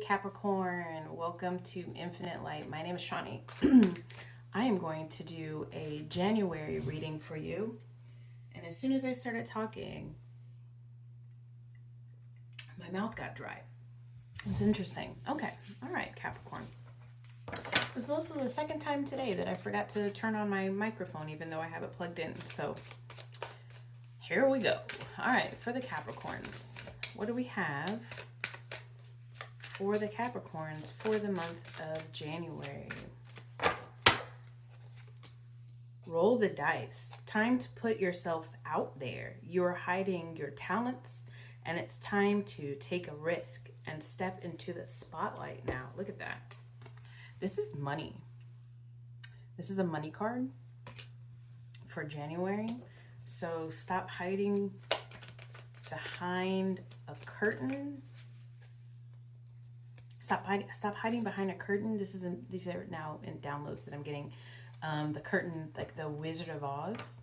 Capricorn, welcome to Infinite Light. My name is Shawnee. I am going to do a January reading for you. And as soon as I started talking, my mouth got dry. It's interesting. Okay, all right, Capricorn. This is also the second time today that I forgot to turn on my microphone, even though I have it plugged in. So here we go. All right, for the Capricorns, what do we have for the Capricorns for the month of January? Roll the dice. Time to put yourself out there. You're hiding your talents, and it's time to take a risk and step into the spotlight now. Look at that. This is money. This is a money card for January. So stop hiding behind a curtain. Stop hiding behind a curtain. These are now in downloads that I'm getting. The curtain, like the Wizard of Oz.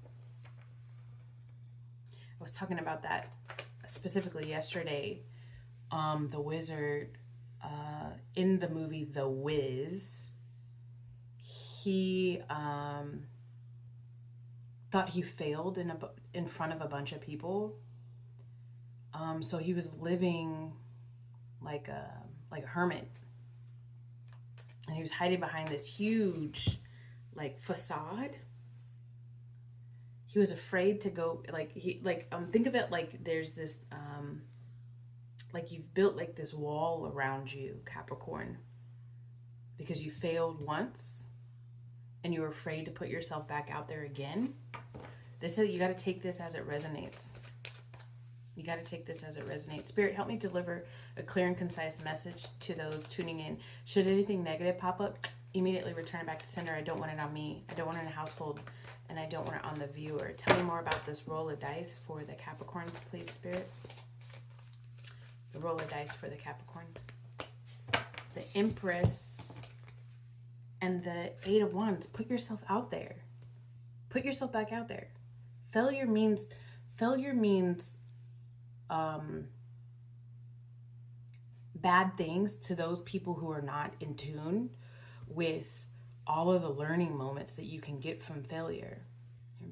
I was talking about that specifically yesterday. The wizard in the movie The Wiz, he thought he failed in front of a bunch of people. So he was living like a hermit, and he was hiding behind this huge facade. He was afraid to go, think of it like there's this you've built like this wall around you, Capricorn, because you failed once and you were afraid to put yourself back out there again. You got to take this as it resonates. You got to take this as it resonates. Spirit, help me deliver a clear and concise message to those tuning in. Should anything negative pop up, immediately return it back to sender. I don't want it on me. I don't want it in the household, and I don't want it on the viewer. Tell me more about this roll of dice for the Capricorns, please, Spirit. The roll of dice for the Capricorns. The Empress and the Eight of Wands. Put yourself out there. Put yourself back out there. Failure means bad things to those people who are not in tune with all of the learning moments that you can get from failure. You're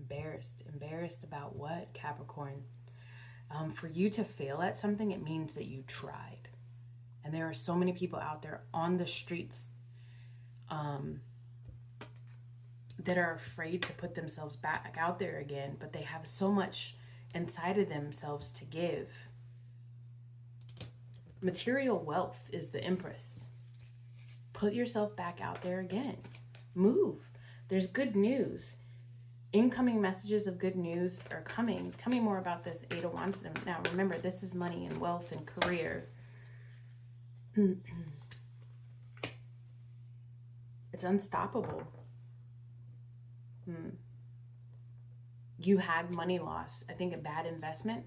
embarrassed about what, Capricorn? For you to fail at something, it means that you tried. And there are so many people out there on the streets that are afraid to put themselves back out there again, but they have so much inside of themselves to give. Material wealth is the Empress. Put yourself back out there again. Move. There's good news. Incoming messages of good news are coming. Tell me more about this Eight of Wands. Now, remember, this is money and wealth and career. It's unstoppable. You had money loss. I think a bad investment.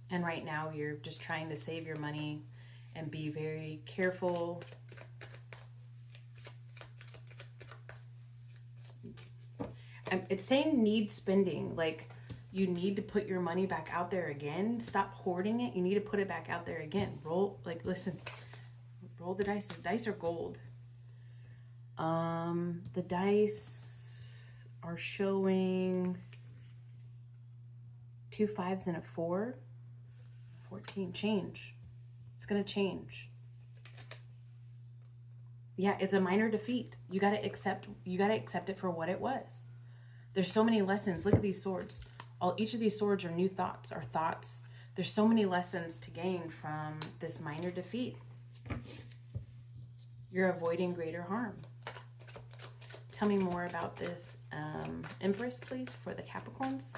And right now you're just trying to save your money and be very careful. It's saying need spending. Like, you need to put your money back out there again. Stop hoarding it. You need to put it back out there again. Roll the dice. The dice are gold. The dice are showing 2 5s and a 4. 14. Change. It's gonna change. Yeah, it's a minor defeat. You gotta accept it for what it was. There's so many lessons. Look at these swords. Each of these swords are new thoughts, or thoughts. There's so many lessons to gain from this minor defeat. You're avoiding greater harm. Tell me more about this Empress, please, for the Capricorns.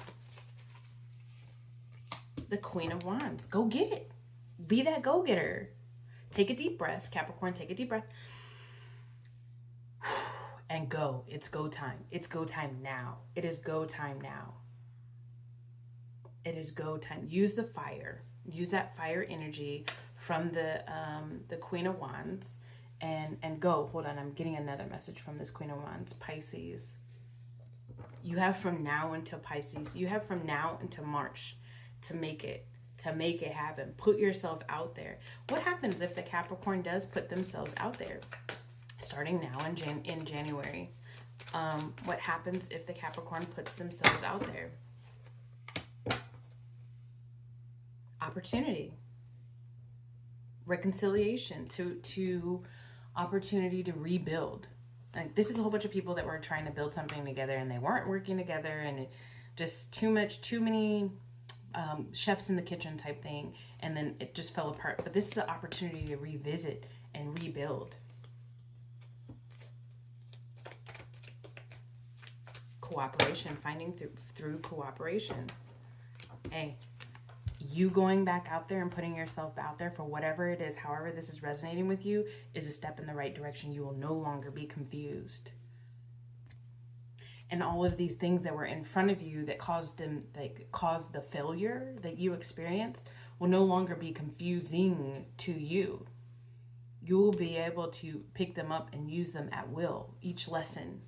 The Queen of Wands. Go get it. Be that go-getter. Take a deep breath, Capricorn. Take a deep breath. And go. It's go time. It's go time now. It is go time now. It is go time. Use the fire. Use that fire energy from the Queen of Wands and go. Hold on, I'm getting another message from this Queen of Wands. Pisces. You have from now until Pisces. You have from now until March to make it, to make it happen. Put yourself out there. What happens if the Capricorn does put themselves out there? Starting now in January. What happens if the Capricorn puts themselves out there? Opportunity. Reconciliation. To opportunity to rebuild. Like, this is a whole bunch of people that were trying to build something together and they weren't working together, and just too many chefs in the kitchen type thing, and then it just fell apart. But this is the opportunity to revisit and rebuild. Cooperation, finding through cooperation. Hey, you going back out there and putting yourself out there for whatever it is, however this is resonating with you, is a step in the right direction. You will no longer be confused. And all of these things that were in front of you that caused the failure that you experienced will no longer be confusing to you. You will be able to pick them up and use them at will, each lesson.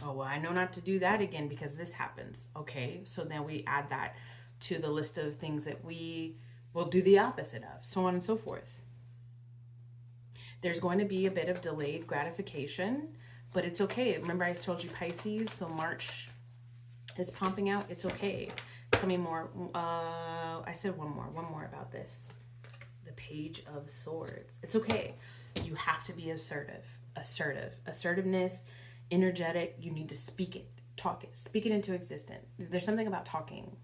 Oh, well, I know not to do that again because this happens. Okay, so then we add that to the list of things that we will do the opposite of, so on and so forth. There's going to be a bit of delayed gratification, but it's okay. Remember I told you Pisces, so March is pumping out. It's okay. Tell me more. I said one more about this. The Page of Swords. It's okay. You have to be assertive. Assertiveness, energetic. You need to speak it, talk it, speak it into existence. There's something about talking.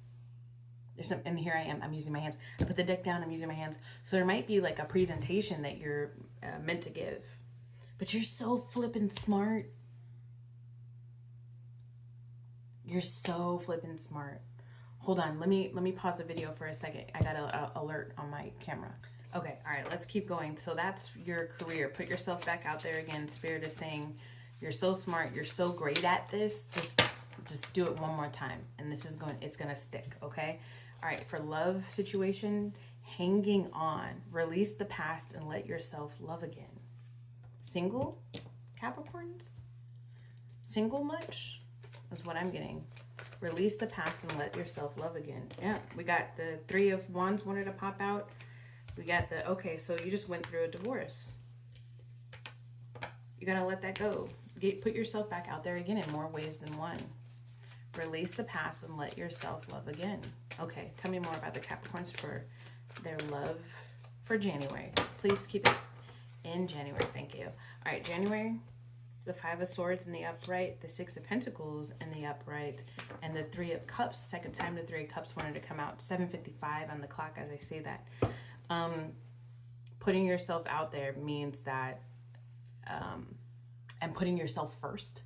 And here I am, I'm using my hands. I put the deck down, I'm using my hands. So there might be like a presentation that you're meant to give. But you're so flippin' smart. You're so flippin' smart. Hold on, let me pause the video for a second. I got an alert on my camera. Okay, all right, let's keep going. So that's your career. Put yourself back out there again. Spirit is saying, you're so smart, you're so great at this. Just do it one more time. And it's gonna stick, okay? All right, for love situation, hanging on. Release the past and let yourself love again. Single, Capricorns? Single much? That's what I'm getting. Release the past and let yourself love again. Yeah, we got the Three of Wands wanted to pop out. We got okay, so you just went through a divorce. You gotta let that go. Put yourself back out there again in more ways than one. Release the past and let yourself love again. Okay, tell me more about the Capricorns for their love for January. Please keep it in January. Thank you. All right, January, the Five of Swords in the upright, the Six of Pentacles in the upright, and the Three of Cups. Second time the Three of Cups wanted to come out. 7:55 on the clock as I say that. Putting yourself out there means that, and putting yourself first.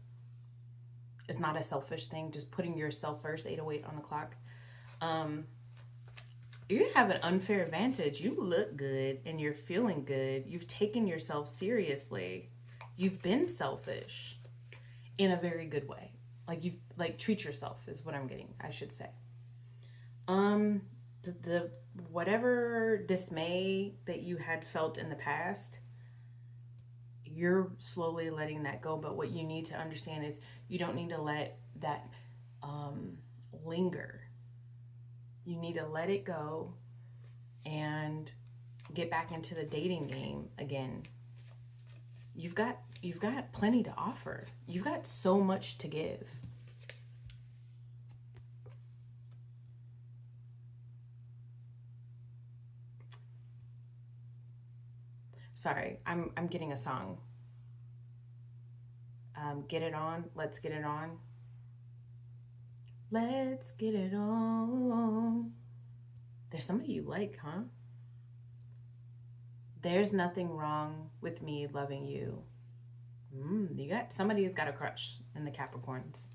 It's not a selfish thing, just putting yourself first. 8:08 on the clock. You have an unfair advantage. You look good and you're feeling good. You've taken yourself seriously. You've been selfish in a very good way. Treat yourself is what I'm getting, I should say. The whatever dismay that you had felt in the past, you're slowly letting that go. But what you need to understand is you don't need to let that linger. You need to let it go and get back into the dating game again. You've got plenty to offer. You've got so much to give. Sorry, I'm getting a song. Get it on. Let's get it on. Let's get it on. There's somebody you like, huh? There's nothing wrong with me loving you. Somebody has got a crush in the Capricorns.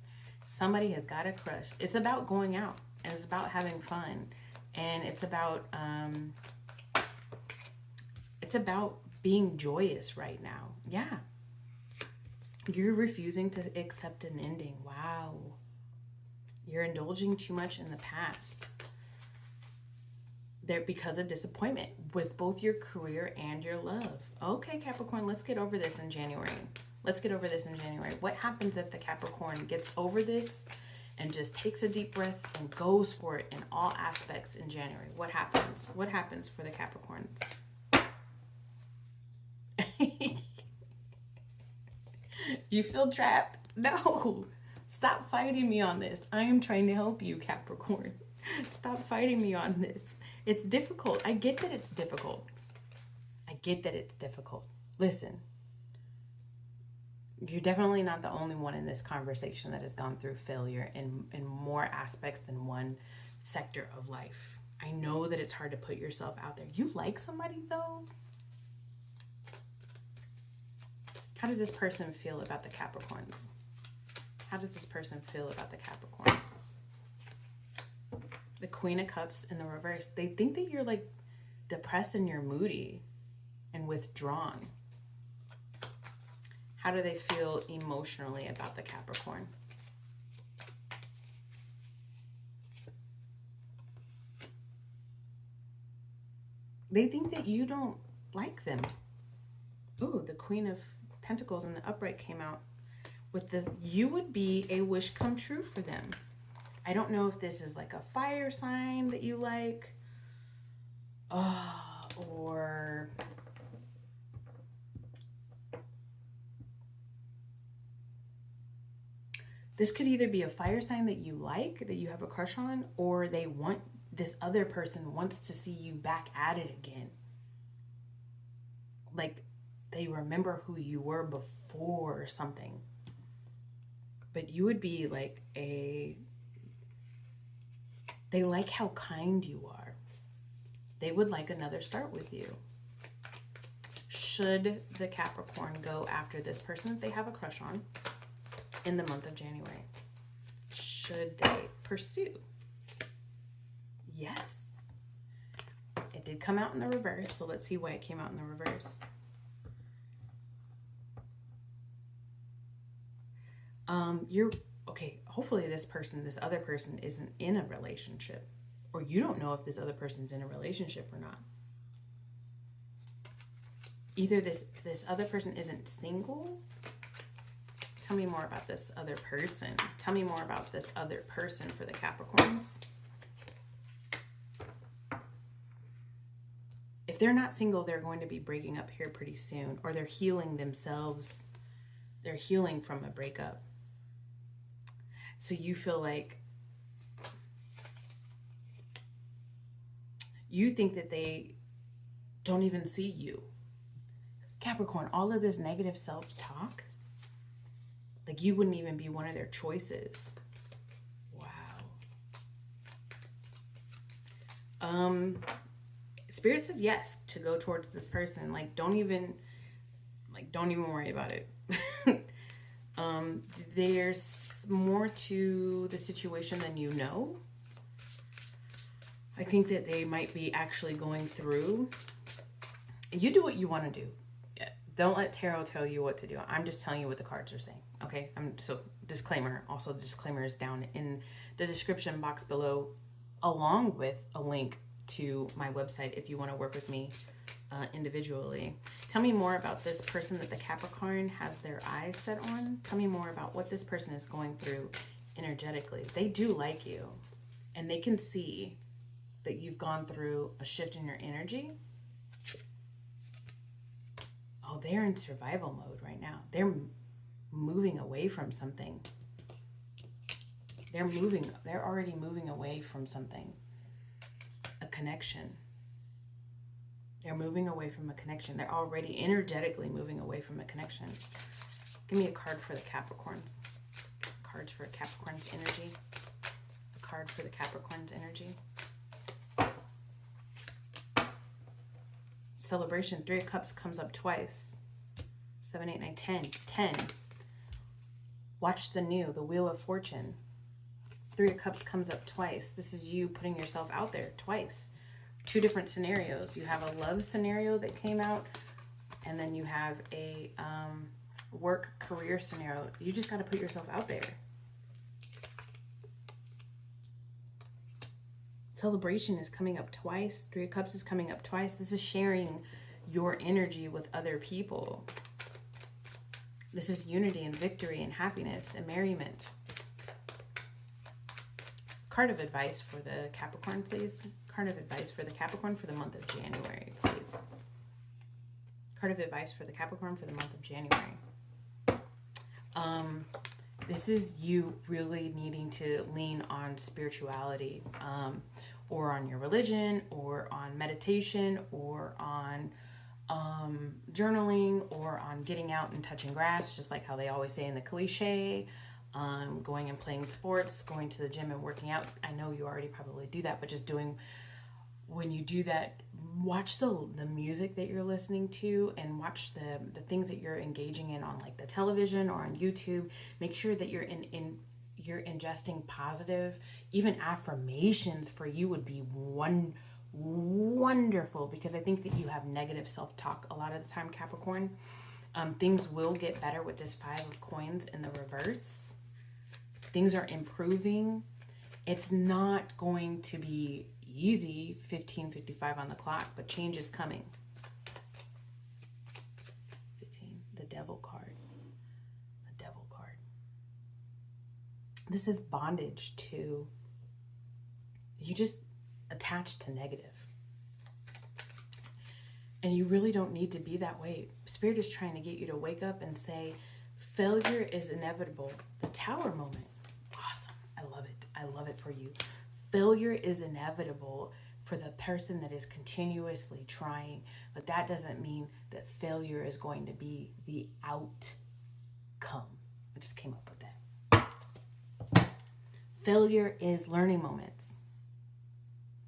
Somebody has got a crush. It's about going out, and it's about having fun, and it's about being joyous right now. Yeah. You're refusing to accept an ending. Wow. You're indulging too much in the past. There because of disappointment with both your career and your love. Okay, Capricorn, let's get over this in January. What happens if the Capricorn gets over this and just takes a deep breath and goes for it in all aspects in January, what happens? What happens for the Capricorns? You feel trapped? No. Stop fighting me on this. I am trying to help you, Capricorn. Stop fighting me on this. It's difficult. I get that it's difficult. I get that it's difficult. Listen, you're definitely not the only one in this conversation that has gone through failure in more aspects than one sector of life. I know that it's hard to put yourself out there. You like somebody though? How does this person feel about the Capricorns? How does this person feel about the Capricorn? The Queen of Cups in the reverse. They think that you're like depressed and you're moody and withdrawn. How do they feel emotionally about the Capricorn? They think that you don't like them. Ooh, the Queen of Pentacles in the upright came out with the, you would be a wish come true for them. I don't know if this is like a fire sign that you like, or this could either be a fire sign that you like, that you have a crush on, or they want, this other person wants to see you back at it again. Like they remember who you were before or something. But you would be like they like how kind you are. They would like another start with you. Should the Capricorn go after this person that they have a crush on in the month of January? Should they pursue? Yes. It did come out in the reverse, so let's see why it came out in the reverse. You're okay. Hopefully this other person isn't in a relationship, or you don't know if this other person's in a relationship or not. Either this other person isn't single. Tell me more about this other person. Tell me more about this other person for the Capricorns. If they're not single, they're going to be breaking up here pretty soon, or they're healing themselves. They're healing from a breakup. So you feel like you think that they don't even see you. Capricorn, all of this negative self-talk, like you wouldn't even be one of their choices. Wow. Spirit says yes to go towards this person. Like don't even worry about it. There's more to the situation than you know. I think that they might be actually going through. You do what you want to do. Don't let tarot tell you what to do. I'm just telling you what the cards are saying. Okay. So disclaimer. Also, the disclaimer is down in the description box below, along with a link to my website if you want to work with me individually. Tell me more about this person that the Capricorn has their eyes set on. Tell me more about what this person is going through energetically. They do like you, and they can see that you've gone through a shift in your energy. Oh, they're in survival mode right now. They're moving away from something. They're already moving away from something. A connection. They're moving away from a connection. They're already energetically moving away from a connection. Give me a card for the Capricorns. Cards for Capricorn's energy. A card for the Capricorn's energy. Celebration. 3 of Cups comes up twice. 7, 8, 9, 10. 10. Watch the new. The Wheel of Fortune. 3 of Cups comes up twice. This is you putting yourself out there twice. 2 different scenarios. You have a love scenario that came out, and then you have a work career scenario. You just got to put yourself out there. Celebration is coming up twice. 3 of Cups is coming up twice. This is sharing your energy with other people. This is unity and victory and happiness and merriment. Card of advice for the Capricorn, please. Card of advice for the Capricorn for the month of January, please. Card of advice for the Capricorn for the month of January. This is you really needing to lean on spirituality, or on your religion, or on meditation, or on journaling, or on getting out and touching grass, just like how they always say in the cliche. Going and playing sports, going to the gym and working out. I know you already probably do that, but just doing, when you do that, watch the music that you're listening to, and watch the things that you're engaging in on like the television or on YouTube. Make sure that you're you're ingesting positive, even affirmations for you would be wonderful, because I think that you have negative self-talk a lot of the time, Capricorn. Things will get better with this 5 of coins in the reverse. Things are improving. It's not going to be easy, 15:55 on the clock, but change is coming. 15, the devil card. The devil card. This is bondage to, you just attached to negative. And you really don't need to be that way. Spirit is trying to get you to wake up and say, failure is inevitable. The Tower moment. Awesome. I love it. I love it for you. Failure is inevitable for the person that is continuously trying, but that doesn't mean that failure is going to be the outcome. I just came up with that. Failure is learning moments.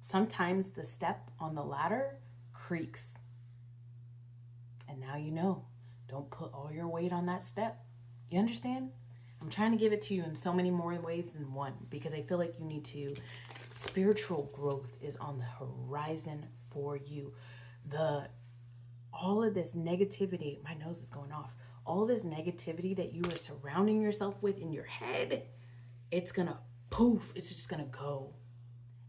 Sometimes the step on the ladder creaks. And now you know. Don't put all your weight on that step. You understand? I'm trying to give it to you in so many more ways than one, because I feel like you need to. Spiritual growth is on the horizon for you. All of this negativity, my nose is going off. All this negativity that you are surrounding yourself with in your head, it's gonna poof. It's just gonna go.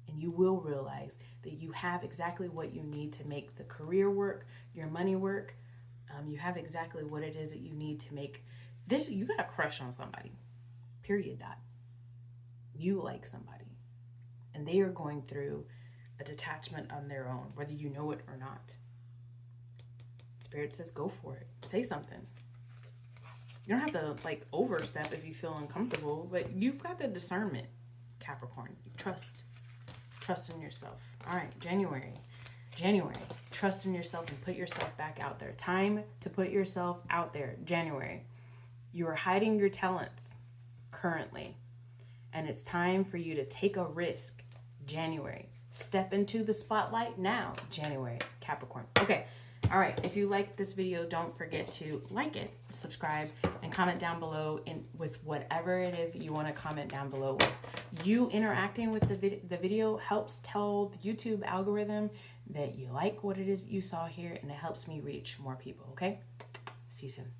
And you will realize that you have exactly what you need to make the career work, your money work. You have exactly what it is that you need to make this. You got a crush on somebody, period. Dot. You like somebody, and they are going through a detachment on their own, whether you know it or not. Spirit says, go for it. Say something. You don't have to like overstep if you feel uncomfortable, but you've got the discernment, Capricorn. Trust in yourself. All right, January, trust in yourself and put yourself back out there. Time to put yourself out there. January, you are hiding your talents currently, and it's time for you to take a risk. January, step into the spotlight now. January, Capricorn. Okay. All right. If you like this video, don't forget to like it, subscribe, and comment down below with whatever it is that you want to comment down below with. You interacting with the video helps tell the YouTube algorithm that you like what it is that you saw here, and it helps me reach more people. Okay. See you soon.